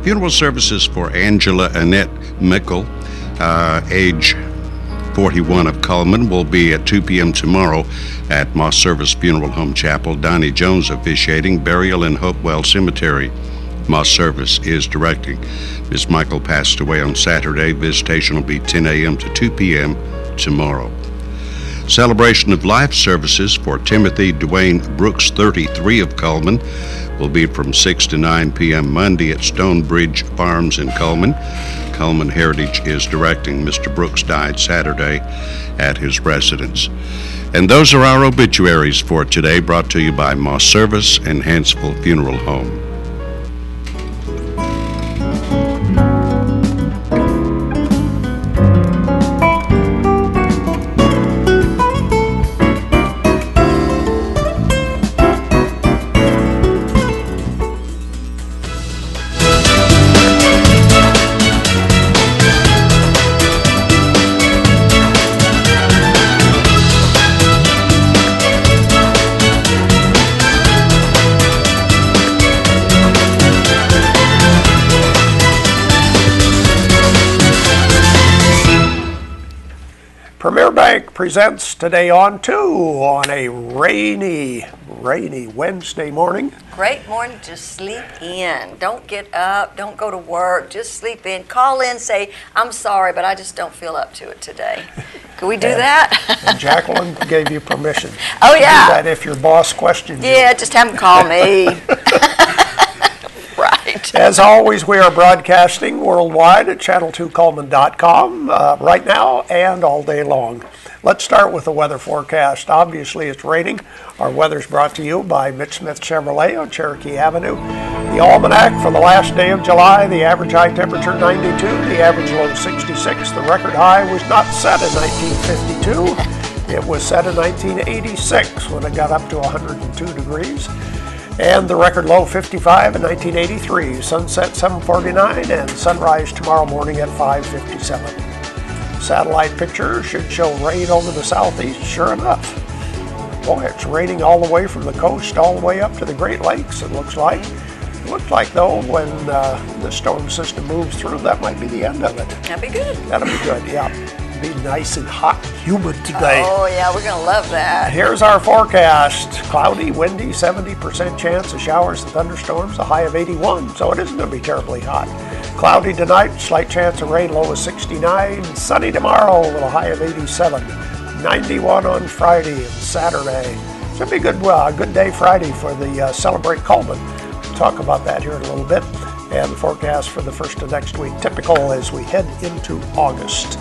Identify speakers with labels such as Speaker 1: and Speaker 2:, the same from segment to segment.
Speaker 1: Funeral services for Angela Annette Mickle, age 41 of Cullman, will be at 2 p.m. tomorrow at Moss Service Funeral Home Chapel. Donnie Jones officiating. Burial in Hopewell Cemetery. Moss Service is directing. Ms. Michael passed away on Saturday. Visitation will be 10 a.m. to 2 p.m. tomorrow. Celebration of life services for Timothy Dwayne Brooks, 33 of Cullman, will be from 6 to 9 p.m. Monday at Stonebridge Farms in Cullman. Cullman Heritage is directing. Mr. Brooks died Saturday at his residence. And those are our obituaries for today, brought to you by Moss Service and Hansville Funeral Home.
Speaker 2: Premier Bank presents Today on 2 on a rainy Wednesday morning.
Speaker 3: Great morning, just sleep in. Don't get up, don't go to work, just sleep in. Call in, say, I'm sorry, but I just don't feel up to it today. Can we do that?
Speaker 2: And Jacqueline gave you permission.
Speaker 3: Oh, yeah.
Speaker 2: To do that if your boss questions you.
Speaker 3: Yeah, just have him call me. Right.
Speaker 2: As always, we are broadcasting worldwide at channel2cullman.com right now and all day long. Let's start with the weather forecast. Obviously, it's raining. Our weather's brought to you by Mitch Smith Chevrolet on Cherokee Avenue. The almanac for the last day of July, the average high temperature 92, the average low 66. The record high was not set in 1952. It was set in 1986 when it got up to 102 degrees. And the record low 55 in 1983, sunset 7:49, and sunrise tomorrow morning at 5:57. Satellite picture should show rain over the southeast, sure enough. Boy, it's raining all the way from the coast all the way up to the Great Lakes, it looks like. It looks like, though, when the storm system moves through, that might be the end of it.
Speaker 3: That'd be good.
Speaker 2: That'll be good, yeah. Be nice and hot, humid today.
Speaker 3: Oh, yeah, we're going to love that.
Speaker 2: Here's our forecast. Cloudy, windy, 70% chance of showers and thunderstorms, a high of 81, so it isn't going to be terribly hot. Cloudy tonight, slight chance of rain, low of 69. Sunny tomorrow with a high of 87. 91 on Friday and Saturday. It's going to be a good day Friday for the Celebrate Cullman. We'll talk about that here in a little bit. And the forecast for the first of next week, typical as we head into August.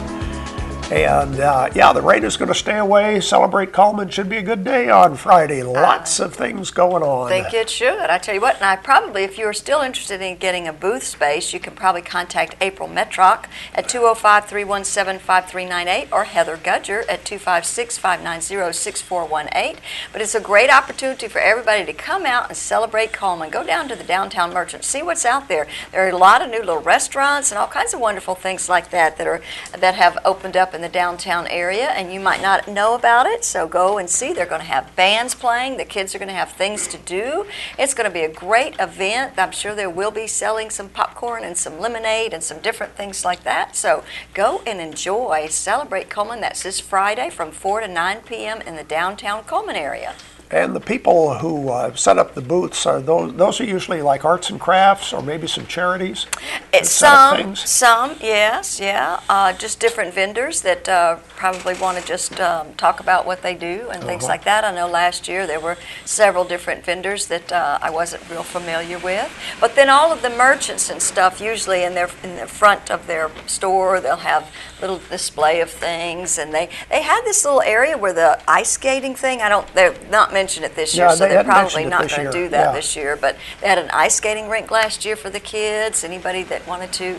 Speaker 2: And yeah, the rain is going to stay away. Celebrate Cullman should be a good day on Friday. Lots of things going on.
Speaker 3: I think it should. I tell you what, and I probably, if you're still interested in getting a booth space, you can probably contact April Metrock at 205-317-5398 or Heather Gudger at 256-590-6418. But it's a great opportunity for everybody to come out and celebrate Cullman. Go down to the downtown merchant, see what's out there. There are a lot of new little restaurants and all kinds of wonderful things like that that have opened up in the downtown area, and you might not know about it, so go and see. They're going to have bands playing. The kids are going to have things to do. It's going to be a great event. I'm sure they will be selling some popcorn and some lemonade and some different things like that. So go and enjoy. Celebrate Cullman. That's this Friday from 4 to 9 p.m. in the downtown Cullman area.
Speaker 2: And the people who set up the booths, are those are usually like arts and crafts or maybe some charities?
Speaker 3: Some, yes, yeah. Just different vendors that probably want to just talk about what they do and things like that. I know last year there were several different vendors that I wasn't real familiar with. But then all of the merchants and stuff, usually in the front of their store, they'll have little display of things. And they had this little area where the ice skating thing, they're not mentioned it this year, so they're probably not going to do that this year. But they had an ice skating rink last year for the kids. Anybody that wanted to,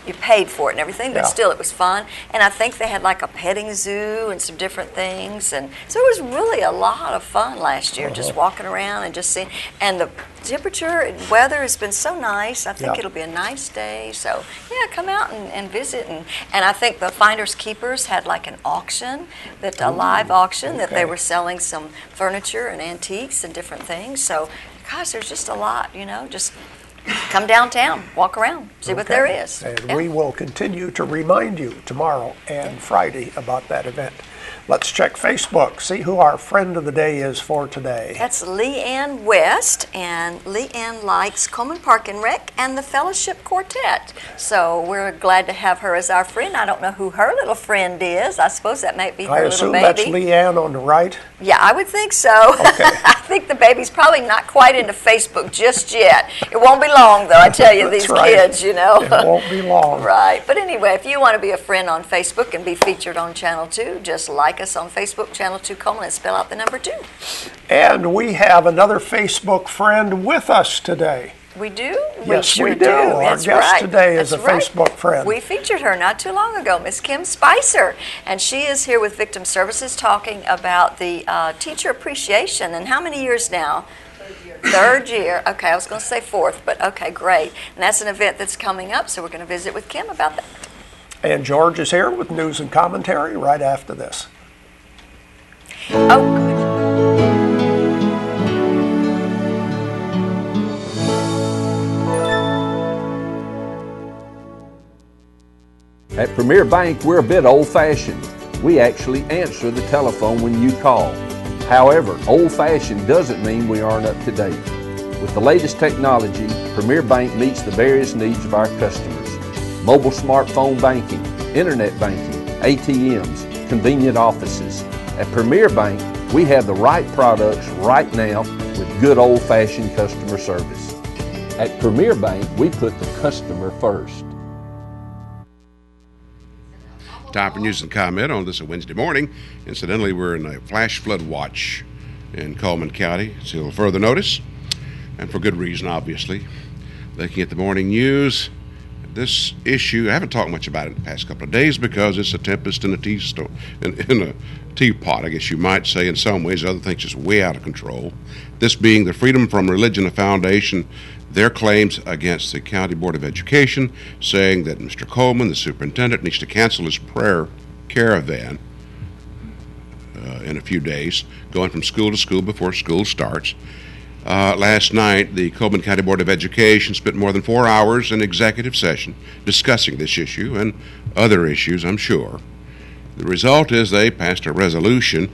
Speaker 3: you paid for it and everything, but still it was fun. And I think they had like a petting zoo and some different things. And so it was really a lot of fun last year, just walking around and just seeing. And the temperature and weather has been so nice. I think it'll be a nice day. So yeah, come out and visit. And I think the Finders Keepers had like an auction, a live auction that they were selling some furniture and antiques and different things. So gosh, there's just a lot, just come downtown, walk around, see what there is.
Speaker 2: And we will continue to remind you tomorrow and Friday about that event. Let's check Facebook, see who our friend of the day is for today.
Speaker 3: That's Leanne West, and Leanne likes Coleman Park and Rec and the Fellowship Quartet. So we're glad to have her as our friend. I don't know who her little friend is. I suppose that might be her little baby.
Speaker 2: I assume that's Leanne on the right?
Speaker 3: Yeah, I would think so.
Speaker 2: Okay.
Speaker 3: I think the baby's probably not quite into Facebook just yet. It won't be long, though, I tell you, these kids, you know.
Speaker 2: It won't be long.
Speaker 3: Right. But anyway, if you want to be a friend on Facebook and be featured on Channel 2, just like us on Facebook, Channel 2 Coleman, and spell out the number 2.
Speaker 2: And we have another Facebook friend with us today.
Speaker 3: We do?
Speaker 2: Yes, we do. Our guest today is a Facebook friend.
Speaker 3: We featured her not too long ago, Miss Kim Spicer, and she is here with Victim Services talking about the teacher appreciation. And how many years now? Third year. Okay, I was going to say fourth, but okay, great. And that's an event that's coming up, so we're going to visit with Kim about that.
Speaker 2: And George is here with news and commentary right after this.
Speaker 3: Oh, good.
Speaker 4: At Premier Bank, we're a bit old-fashioned. We actually answer the telephone when you call. However, old-fashioned doesn't mean we aren't up to date. With the latest technology, Premier Bank meets the various needs of our customers. Mobile smartphone banking, internet banking, ATMs, convenient offices. At Premier Bank, we have the right products right now with good old-fashioned customer service. At Premier Bank, we put the customer first.
Speaker 1: Time for news and comment on this Wednesday morning. Incidentally, we're in a flash flood watch in Coleman County until further notice, and for good reason, obviously. Looking at the morning news, this issue, I haven't talked much about it in the past couple of days because it's a tempest in a teapot, I guess you might say in some ways. Other things just way out of control. This being the Freedom from Religion Foundation, their claims against the County Board of Education, saying that Mr. Coleman, the superintendent, needs to cancel his prayer caravan in a few days, going from school to school before school starts. Last night, the Coleman County Board of Education spent more than 4 hours in executive session discussing this issue and other issues, I'm sure. The result is they passed a resolution,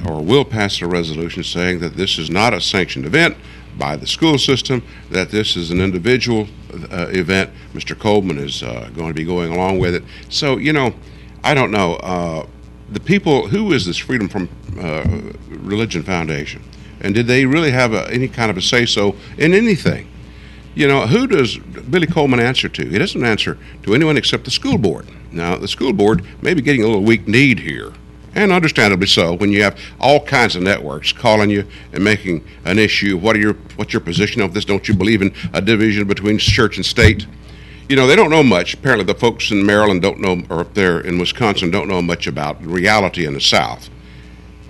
Speaker 1: or will pass a resolution, saying that this is not a sanctioned event by the school system, that this is an individual event. Mr. Coleman is going to be going along with it. So, you know, I don't know. The people, who is this Freedom from Religion Foundation? And did they really have any kind of a say-so in anything? You know, who does Billy Coleman answer to? He doesn't answer to anyone except the school board. Now, the school board may be getting a little weak-kneed here, and understandably so, when you have all kinds of networks calling you and making an issue. What's your position of this? Don't you believe in a division between church and state? You know, they don't know much. Apparently the folks in Maryland don't know, or up there in Wisconsin don't know much about reality in the South.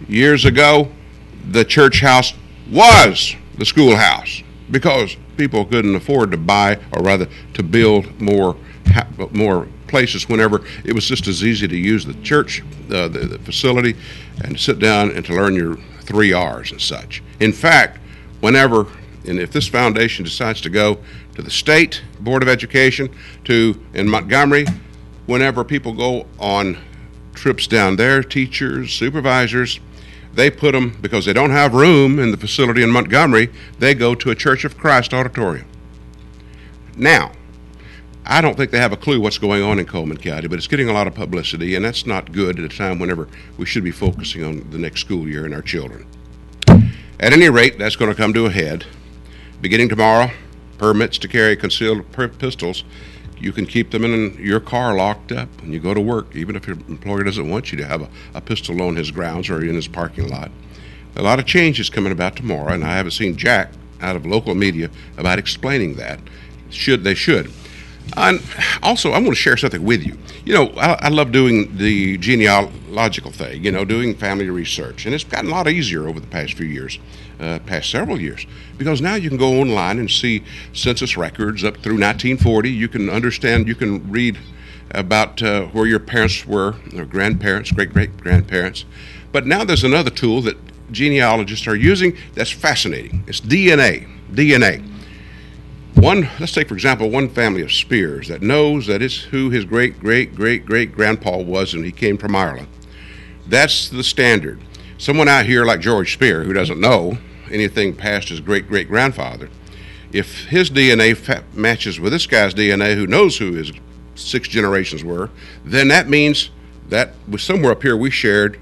Speaker 1: Years ago, the church house was the schoolhouse because people couldn't afford to buy, or rather to build more places whenever it was just as easy to use the church, the facility, and to sit down and to learn your 3 R's and such. In fact, whenever, and if this foundation decides to go to the state Board of Education, in Montgomery, whenever people go on trips down there, teachers, supervisors, they put them, because they don't have room in the facility in Montgomery, they go to a Church of Christ auditorium. Now, I don't think they have a clue what's going on in Coleman County, but it's getting a lot of publicity, and that's not good at a time whenever we should be focusing on the next school year and our children. At any rate, that's going to come to a head. Beginning tomorrow, permits to carry concealed pistols, you can keep them in your car locked up when you go to work, even if your employer doesn't want you to have a pistol on his grounds or in his parking lot. A lot of changes coming about tomorrow, and I haven't seen Jack out of local media about explaining that. They should. And also, I want to share something with you. You know, I love doing the genealogical thing, you know, doing family research. And it's gotten a lot easier over the past few years, past several years, because now you can go online and see census records up through 1940. You can understand, you can read about where your parents were, or grandparents, great-great-grandparents. But now there's another tool that genealogists are using that's fascinating. It's DNA.
Speaker 5: let's take for example one family of Spears that knows that it's who his great-great-great-great-grandpa was when he came from Ireland. That's the standard. Someone out here like George Spear, who doesn't know anything past his great-great-grandfather, if his DNA matches with this guy's DNA who knows who his 6 generations were, then that means that somewhere up here we shared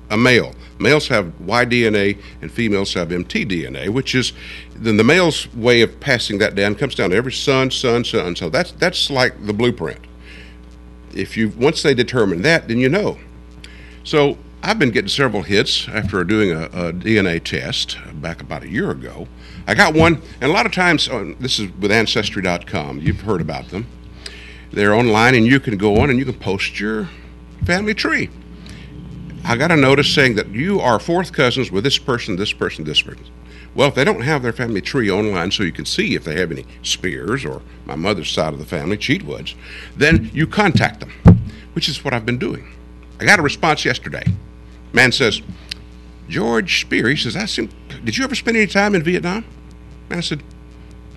Speaker 5: a male. Males have Y DNA and females have MT DNA, which is then the male's way of passing that down comes down to every son. So that's like the blueprint. Once they determine that, then you know. So I've been getting several hits after doing a DNA test back about a year ago. I got one, and a lot of times, this is with Ancestry.com. You've heard about them. They're online, and you can go on and you can post your family tree. I got a notice saying that you are 4th cousins with this person, this person, this person. Well, if they don't have their family tree online so you can see if they have any Spears or my mother's side of the family, Cheatwoods, then you contact them, which is what I've been doing. I got a response yesterday. Man says, George Spear, he says, did you ever spend any time in Vietnam? And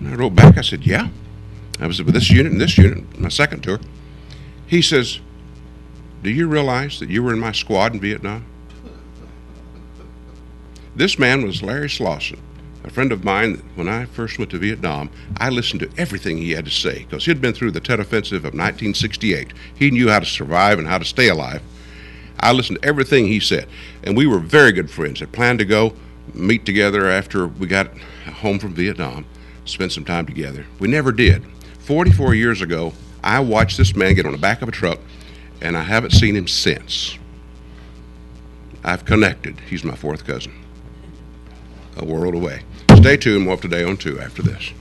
Speaker 5: I wrote back, I said, yeah. I was with this unit and this unit, my second tour. He says, do you realize that you were in my squad in Vietnam? This man was Larry Slauson, a friend of mine that when I first went to Vietnam, I listened to everything he had to say because he'd been through the Tet Offensive of 1968. He knew how to survive and how to stay alive. I listened to everything he said, and we were very good friends. Had planned to go meet together after we got home from Vietnam, spend some time together. We never did. 44 years ago, I watched this man get on the back of a truck, and I haven't seen him since. I've connected. He's my 4th cousin. A world away. Stay tuned. We'll have Today on 2 after this.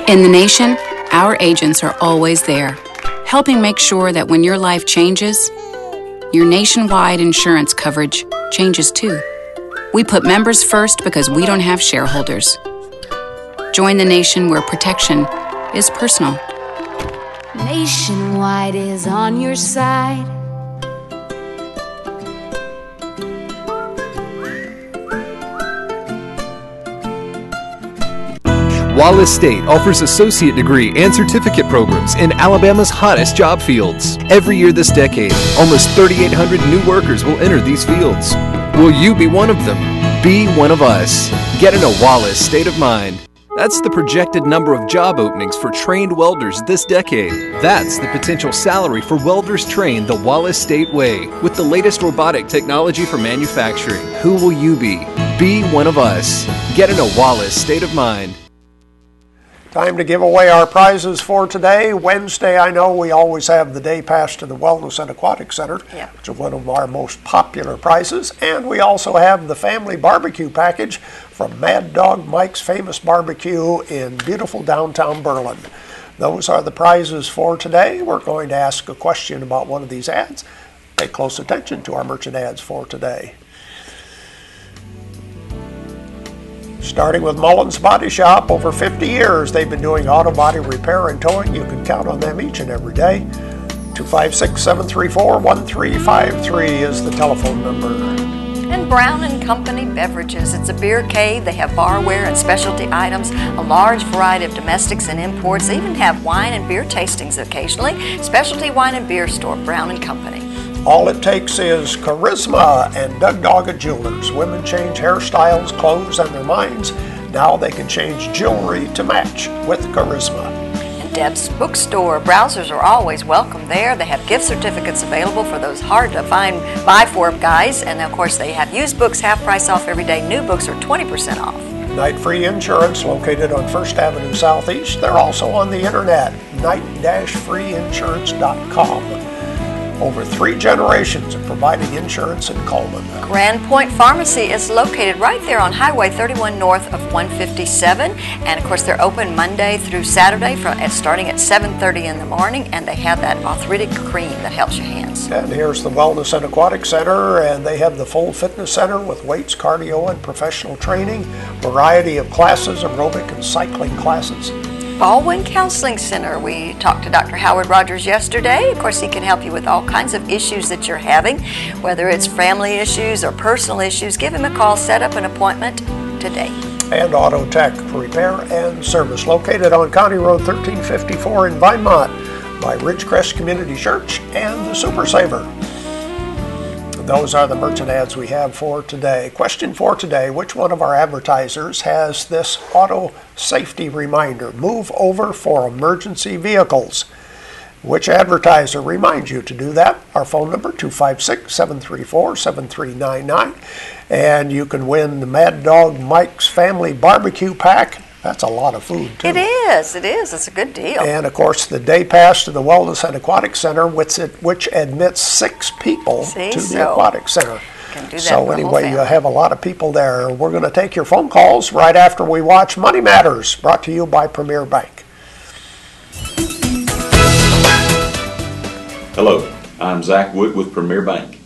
Speaker 6: In the nation, our agents are always there, helping make sure that when your life changes, your nationwide insurance coverage changes too. We put members first because we don't have shareholders. Join the nation where protection is personal.
Speaker 7: Nationwide is on your side.
Speaker 8: Wallace State offers associate degree and certificate programs in Alabama's hottest job fields. Every year this decade, almost 3,800 new workers will enter these fields. Will you be one of them? Be one of us. Get in a Wallace state of mind. That's the projected number of job openings for trained welders this decade. That's the potential salary for welders trained the Wallace State way with the latest robotic technology for manufacturing. Who will you be? Be one of us. Get in a Wallace state of mind.
Speaker 2: Time to give away our prizes for today. Wednesday, I know we always have the day pass to the Wellness and Aquatic Center, which is one of our most popular prizes. And we also have the family barbecue package from Mad Dog Mike's Famous Barbecue in beautiful downtown Berlin. Those are the prizes for today. We're going to ask a question about one of these ads. Pay close attention to our merchant ads for today. Starting with Mullins Body Shop, over 50 years they've been doing auto body repair and towing. You can count on them each and every day. 256-734-1353 is the telephone number.
Speaker 3: And Brown and Company Beverages. It's a beer cave. They have barware and specialty items, a large variety of domestics and imports. They even have wine and beer tastings occasionally. Specialty wine and beer store, Brown and Company.
Speaker 2: All it takes is charisma and Doug Doggett Jewelers. Women change hairstyles, clothes, and their minds. Now they can change jewelry to match with charisma.
Speaker 3: And Deb's Bookstore. Browsers are always welcome there. They have gift certificates available for those hard to find buy for guys. And of course they have used books half price off every day. New books are 20% off.
Speaker 2: Night Free Insurance, located on 1st Avenue Southeast. They're also on the internet, night-freeinsurance.com. Over 3 generations of providing insurance in Coleman.
Speaker 3: Grand Point Pharmacy is located right there on Highway 31 north of 157. And of course they're open Monday through Saturday starting at 7:30 in the morning. And they have that arthritic cream that helps your hands.
Speaker 2: And here's the Wellness and Aquatic Center. And they have the full fitness center with weights, cardio, and professional training. Variety of classes, aerobic and cycling classes.
Speaker 3: Baldwin Counseling Center. We talked to Dr. Howard Rogers yesterday. Of course, he can help you with all kinds of issues that you're having, whether it's family issues or personal issues. Give him a call, set up an appointment today.
Speaker 2: And Auto Tech Repair and Service, located on County Road 1354 in Vinemont by Ridgecrest Community Church and the Super Saver. Those are the merchant ads we have for today. Question for today: which one of our advertisers has this auto safety reminder? Move over for emergency vehicles. Which advertiser reminds you to do that? Our phone number, 256-734-7399. And you can win the Mad Dog Mike's Family Barbecue Pack. That's a lot of food, too.
Speaker 3: It is. It's a good deal.
Speaker 2: And, of course, the day pass to the Wellness and Aquatic Center, which admits 6 people to the Aquatic Center.
Speaker 3: Can do that
Speaker 2: so anyway, you have a lot of people there. We're going to take your phone calls right after we watch Money Matters, brought to you by Premier Bank.
Speaker 9: Hello, I'm Zach Wood with Premier Bank.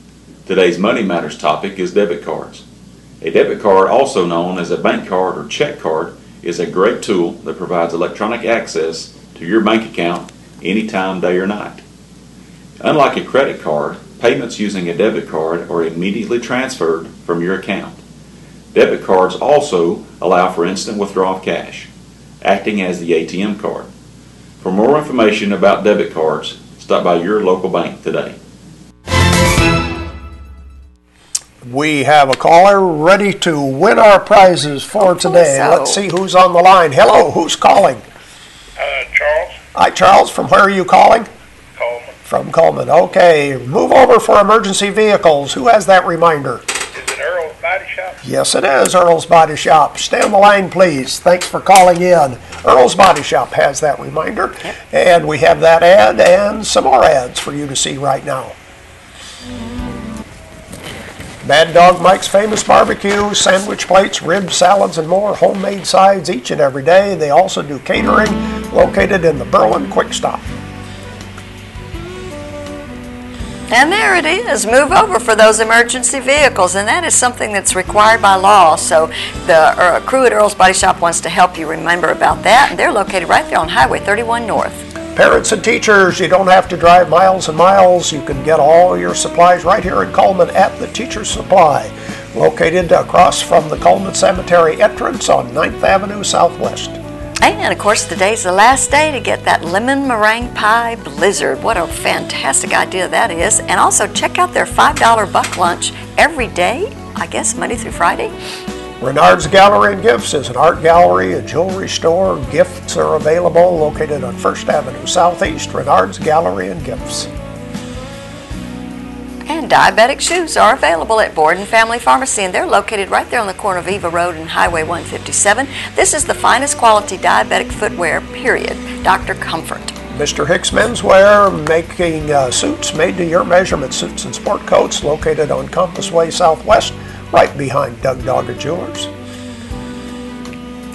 Speaker 9: Today's Money Matters topic is debit cards. A debit card, also known as a bank card or check card, is a great tool that provides electronic access to your bank account anytime, day or night. Unlike a credit card, payments using a debit card are immediately transferred from your account. Debit cards also allow for instant withdrawal of cash, acting as the ATM card. For more information about debit cards, stop by your local bank today.
Speaker 2: We have a caller ready to win our prizes for today.
Speaker 3: So.
Speaker 2: Let's see who's on the line. Hello, who's calling?
Speaker 10: Charles.
Speaker 2: Hi, Charles. From where are you calling?
Speaker 10: Coleman.
Speaker 2: From Coleman. Okay, move over for emergency vehicles. Who has that reminder?
Speaker 10: Is it Earl's Body Shop?
Speaker 2: Yes, it is Earl's Body Shop. Stay on the line, please. Thanks for calling in. Earl's Body Shop has that reminder.
Speaker 3: Yep.
Speaker 2: And we have that ad and some more ads for you to see right now. Mad Dog Mike's Famous Barbecue, sandwich plates, ribs, salads, and more, homemade sides each and every day. They also do catering, located in the Berlin Quick Stop.
Speaker 3: And there it is. Move over for those emergency vehicles, and that is something that's required by law. So the crew at Earl's Body Shop wants to help you remember about that, and they're located right there on Highway 31 North.
Speaker 2: Parents and teachers, you don't have to drive miles and miles. You can get all your supplies right here in Coleman at the Teacher's Supply, located across from the Coleman Cemetery entrance on 9th Avenue Southwest.
Speaker 3: And, of course, today's the last day to get that lemon meringue pie blizzard. What a fantastic idea that is. And also check out their $5 buck lunch every day, I guess Monday through Friday.
Speaker 2: Renard's Gallery and Gifts is an art gallery, a jewelry store. Gifts are available, located on 1st Avenue Southeast. Renard's Gallery and Gifts.
Speaker 3: And diabetic shoes are available at Borden Family Pharmacy, and they're located right there on the corner of Eva Road and Highway 157. This is the finest quality diabetic footwear, period. Dr. Comfort.
Speaker 2: Mr. Hicks Menswear, making suits made to your measurement, suits and sport coats, located on Compass Way Southwest, right behind Doug Dogger Jewelers.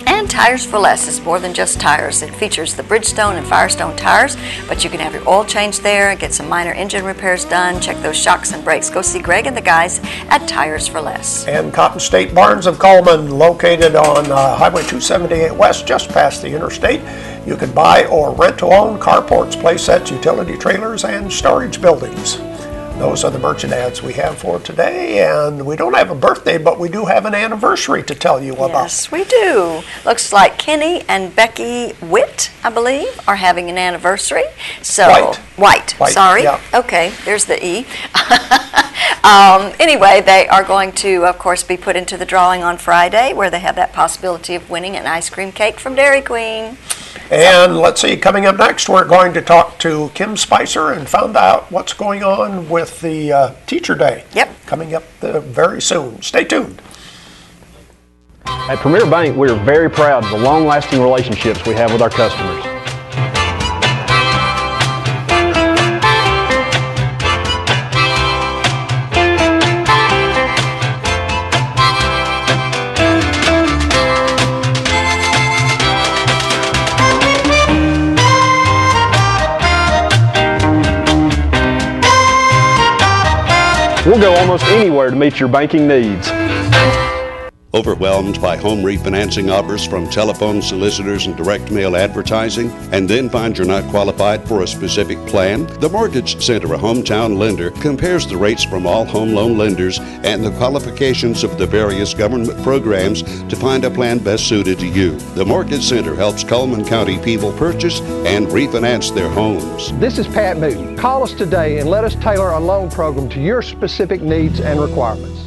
Speaker 3: And Tires for Less is more than just tires. It features the Bridgestone and Firestone tires, but you can have your oil changed there and get some minor engine repairs done. Check those shocks and brakes. Go see Greg and the guys at Tires for Less.
Speaker 2: And Cotton State Barns of Coleman, located on Highway 278 West, just past the interstate. You can buy or rent to own carports, playsets, utility trailers, and storage buildings. Those are the merchant ads we have for today, and we don't have a birthday, but we do have an anniversary to tell you about.
Speaker 3: Yes, we do. Looks like Kenny and Becky Witt, I believe, are having an anniversary. So White. Sorry.
Speaker 2: Yeah.
Speaker 3: Okay, there's the E. Anyway, they are going to, of course, be put into the drawing on Friday, where they have that possibility of winning an ice cream cake from Dairy Queen.
Speaker 2: And let's see, coming up next, we're going to talk to Kim Spicer and find out what's going on with the Teacher Day.
Speaker 3: Yep.
Speaker 2: Coming up very soon. Stay tuned.
Speaker 11: At Premier Bank, we are very proud of the long-lasting relationships we have with our customers. We'll go almost anywhere to meet your banking needs.
Speaker 1: Overwhelmed by home refinancing offers from telephone solicitors and direct mail advertising, and then find you're not qualified for a specific plan? The Mortgage Center, a hometown lender, compares the rates from all home loan lenders and the qualifications of the various government programs to find a plan best suited to you. The Mortgage Center helps Cullman County people purchase and refinance their homes.
Speaker 12: This is Pat Newton. Call us today and let us tailor a loan program to your specific needs and requirements.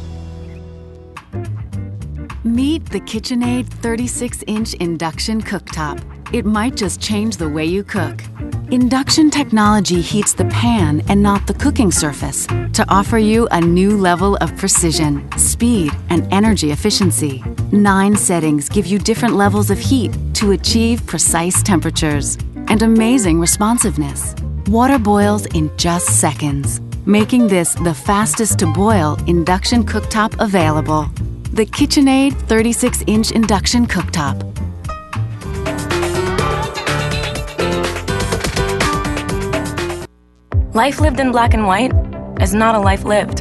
Speaker 6: Meet the KitchenAid 36-inch induction cooktop. It might just change the way you cook. Induction technology heats the pan and not the cooking surface to offer you a new level of precision, speed, and energy efficiency. 9 settings give you different levels of heat to achieve precise temperatures and amazing responsiveness. Water boils in just seconds, making this the fastest to boil induction cooktop available. The KitchenAid 36-inch induction cooktop.
Speaker 13: Life lived in black and white is not a life lived.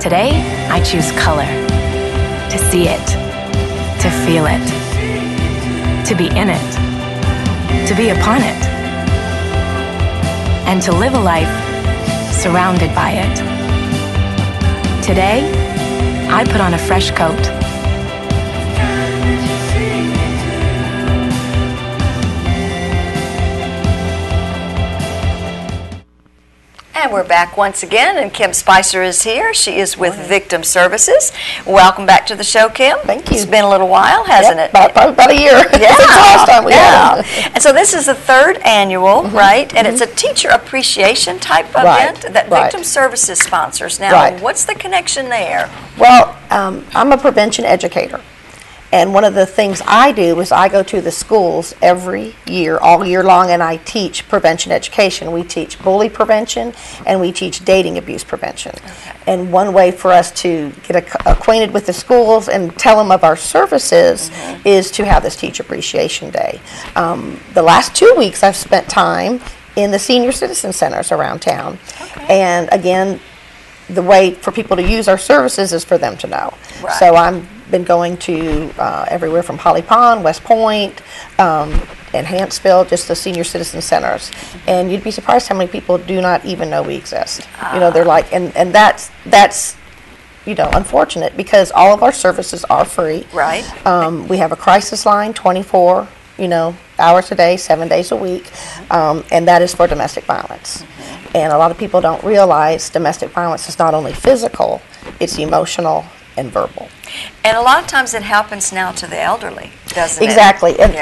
Speaker 13: Today, I choose color. To see it. To feel it. To be in it. To be upon it. And to live a life surrounded by it. Today, I put on a fresh coat.
Speaker 3: And we're back once again, and Kim Spicer is here. She is with Victim Services. Welcome back to the show, Kim.
Speaker 14: Thank you.
Speaker 3: It's been a little while, hasn't it?
Speaker 14: About a year.
Speaker 3: Yeah.
Speaker 14: Since last time we had it.
Speaker 3: And so this is the 3rd annual, right? And it's a teacher appreciation type event that Victim Services sponsors. Now, what's the connection there?
Speaker 14: Well, I'm a prevention educator. And one of the things I do is I go to the schools every year, all year long, and I teach prevention education. We teach bully prevention, and we teach dating abuse prevention. Okay. And one way for us to get acquainted with the schools and tell them of our services is to have this Teacher Appreciation Day. The last 2 weeks I've spent time in the senior citizen centers around town. Okay. And again, the way for people to use our services is for them to know. Right. So I've been going to everywhere from Holly Pond, West Point, and Hanceville, just the senior citizen centers. And you'd be surprised how many people do not even know we exist. You know, they're like, and that's you know, unfortunate because all of our services are free.
Speaker 3: Right.
Speaker 14: We have a crisis line 24, you know, hours a day, 7 days a week, and that is for domestic violence. And a lot of people don't realize domestic violence is not only physical, it's emotional and verbal.
Speaker 3: And a lot of times it happens now to the elderly, doesn't it?
Speaker 14: Exactly. And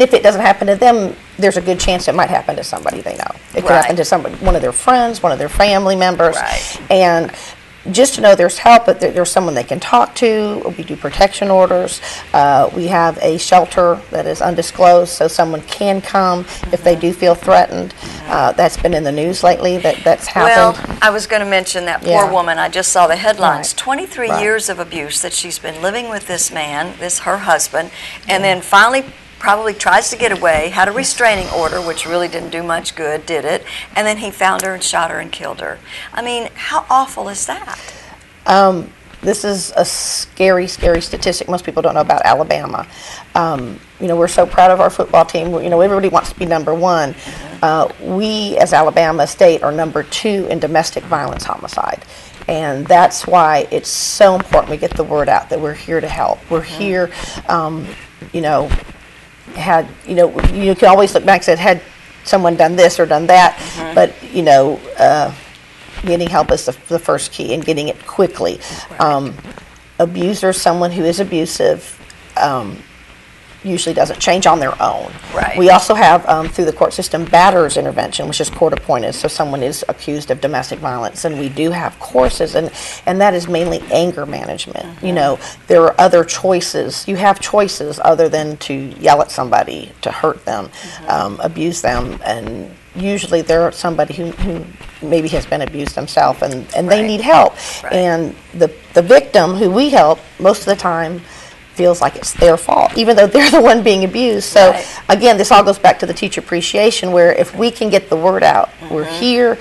Speaker 14: if it doesn't happen to them, there's a good chance it might happen to somebody they know. It could happen to somebody, one of their friends, one of their family members.
Speaker 3: Right.
Speaker 14: And just to know there's help, that there's someone they can talk to. We do protection orders. We have a shelter that is undisclosed, so someone can come if they do feel threatened. That's been in the news lately, that's happened.
Speaker 3: Well, I was going to mention that poor woman. I just saw the headlines. 23 years of abuse that she's been living with this man, her husband, and then finally probably tries to get away, had a restraining order, which really didn't do much good, did it? And then he found her and shot her and killed her. I mean, how awful is that?
Speaker 14: This is a scary, scary statistic most people don't know about Alabama. You know, we're so proud of our football team. You know, everybody wants to be number one. We, as Alabama State, are number 2 in domestic violence homicide. And that's why it's so important we get the word out that we're here to help. We're here, you know, you can always look back and say, had someone done this or done that, but, you know, getting help is the first key, and getting it quickly. Abusers, someone who is abusive, usually doesn't change on their own.
Speaker 3: Right.
Speaker 14: We also have, through the court system, batterers intervention, which is court appointed, so someone is accused of domestic violence, and we do have courses, and that is mainly anger management. You know, there are other choices. You have choices other than to yell at somebody, to hurt them, abuse them, and usually they're somebody who maybe has been abused themselves, and they need help. And the victim who we help, most of the time, feels like it's their fault, even though they're the one being abused. So again, this all goes back to the teacher appreciation, where if we can get the word out, we're here,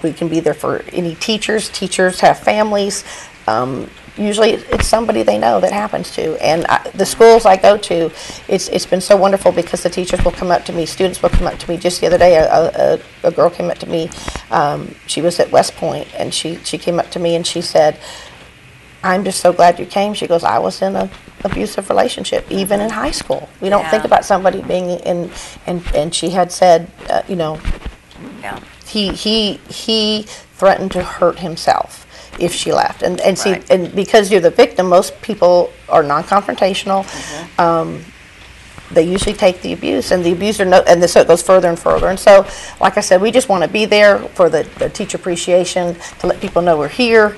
Speaker 14: we can be there for any teachers. Teachers have families. Usually it's somebody they know that happens to. And the schools I go to, it's been so wonderful because the teachers will come up to me, students will come up to me. Just the other day, a girl came up to me. She was at West Point, and she came up to me and she said, "I'm just so glad you came." She goes, "I was in an abusive relationship, even in high school." We don't think about somebody being in, and she had said, he threatened to hurt himself if she left. And see, and because you're the victim, most people are non-confrontational. They usually take the abuse, and the abuser so it goes further and further. And so, like I said, we just want to be there for the teacher appreciation, to let people know we're here.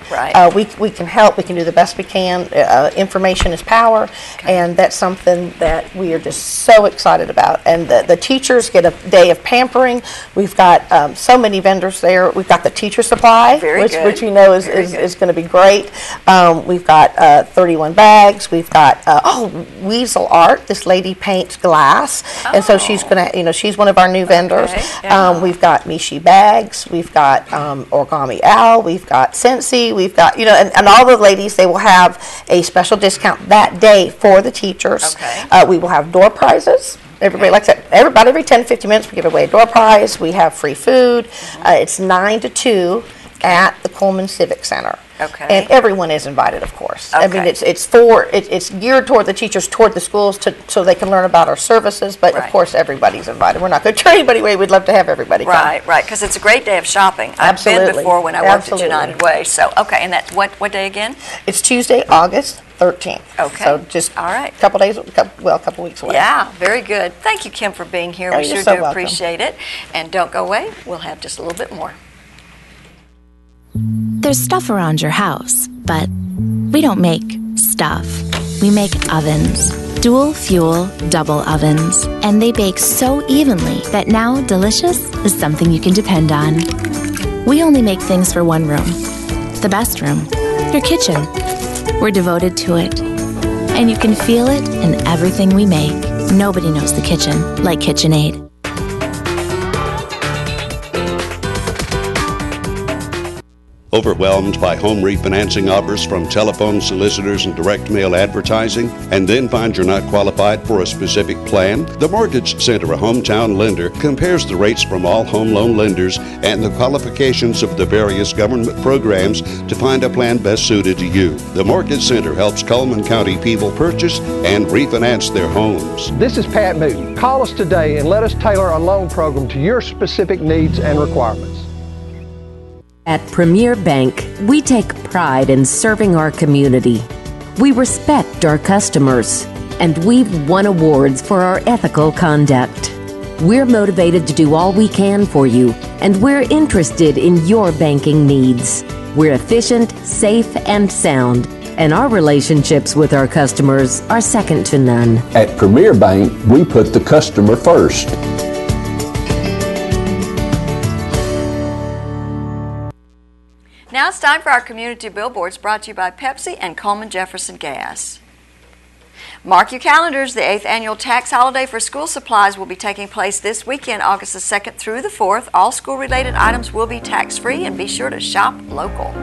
Speaker 14: We can help. We can do the best we can. Information is power, and that's something that we are just so excited about. And the teachers get a day of pampering. We've got so many vendors there. We've got the teacher supply, which we know is going to be great. We've got 31 bags. We've got Weasel Art. This lady paints glass, and so she's gonna, she's one of our new vendors. We've got Mishi bags, we've got Origami Al, we've got Scentsy, we've got and all the ladies, they will have a special discount that day for the teachers. We will have door prizes. Everybody, like I said, every 10-15 minutes we give away a door prize. We have free food. It's 9 to 2 at the Coleman Civic Center. And everyone is invited, of course. I mean, it's geared toward the teachers, toward the schools, so they can learn about our services. But of course, everybody's invited. We're not going to turn anybody away. We'd love to have everybody come.
Speaker 3: Right, because it's a great day of shopping. I've been before when I worked at United Way. So, and that's what day again?
Speaker 14: It's Tuesday, August 13th. So just a couple days, a couple weeks away.
Speaker 3: Yeah, very good. Thank you, Kim, for being here. We sure do appreciate it. And don't go away. We'll have just a little bit more.
Speaker 13: There's stuff around your house, but we don't make stuff. We make ovens. Dual fuel, double ovens. And they bake so evenly that now delicious is something you can depend on. We only make things for one room. The best room. Your kitchen. We're devoted to it. And you can feel it in everything we make. Nobody knows the kitchen like KitchenAid.
Speaker 1: Overwhelmed by home refinancing offers from telephone solicitors and direct mail advertising, and then find you're not qualified for a specific plan? The Mortgage Center, a hometown lender, compares the rates from all home loan lenders and the qualifications of the various government programs to find a plan best suited to you. The Mortgage Center helps Cullman County people purchase and refinance their homes.
Speaker 12: This is Pat Newton. Call us today and let us tailor a loan program to your specific needs and requirements.
Speaker 15: At Premier Bank, we take pride in serving our community. We respect our customers, and we've won awards for our ethical conduct. We're motivated to do all we can for you, and we're interested in your banking needs. We're efficient, safe, and sound, and our relationships with our customers are second to none.
Speaker 4: At Premier Bank, we put the customer first.
Speaker 3: Now it's time for our community billboards, brought to you by Pepsi and Coleman Jefferson Gas. Mark your calendars. The 8th annual tax holiday for school supplies will be taking place this weekend, August the 2nd through the 4th. All school-related items will be tax-free, and be sure to shop local.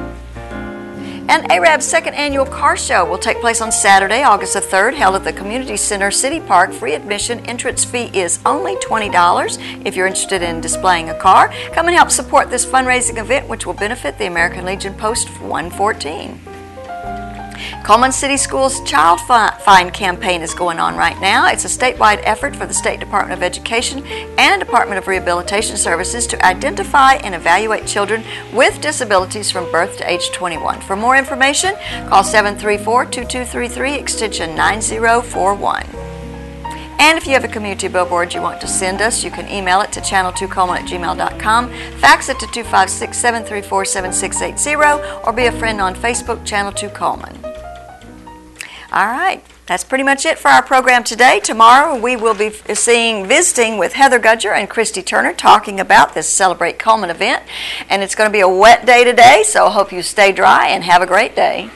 Speaker 3: And Arab's 2nd annual car show will take place on Saturday, August the 3rd, held at the Community Center City Park. Free admission. Entrance fee is only $20. If you're interested in displaying a car, come and help support this fundraising event, which will benefit the American Legion Post 114. Coleman City Schools Child Find campaign is going on right now. It's a statewide effort for the State Department of Education and Department of Rehabilitation Services to identify and evaluate children with disabilities from birth to age 21. For more information, call 734-2233 extension 9041. And if you have a community billboard you want to send us, you can email it to channel2coleman@gmail.com, fax it to 256-734-7680, or be a friend on Facebook, Channel 2 Coleman. All right, that's pretty much it for our program today. Tomorrow we will be visiting with Heather Gudger and Christy Turner, talking about this Celebrate Coleman event. And it's going to be a wet day today, so I hope you stay dry and have a great day.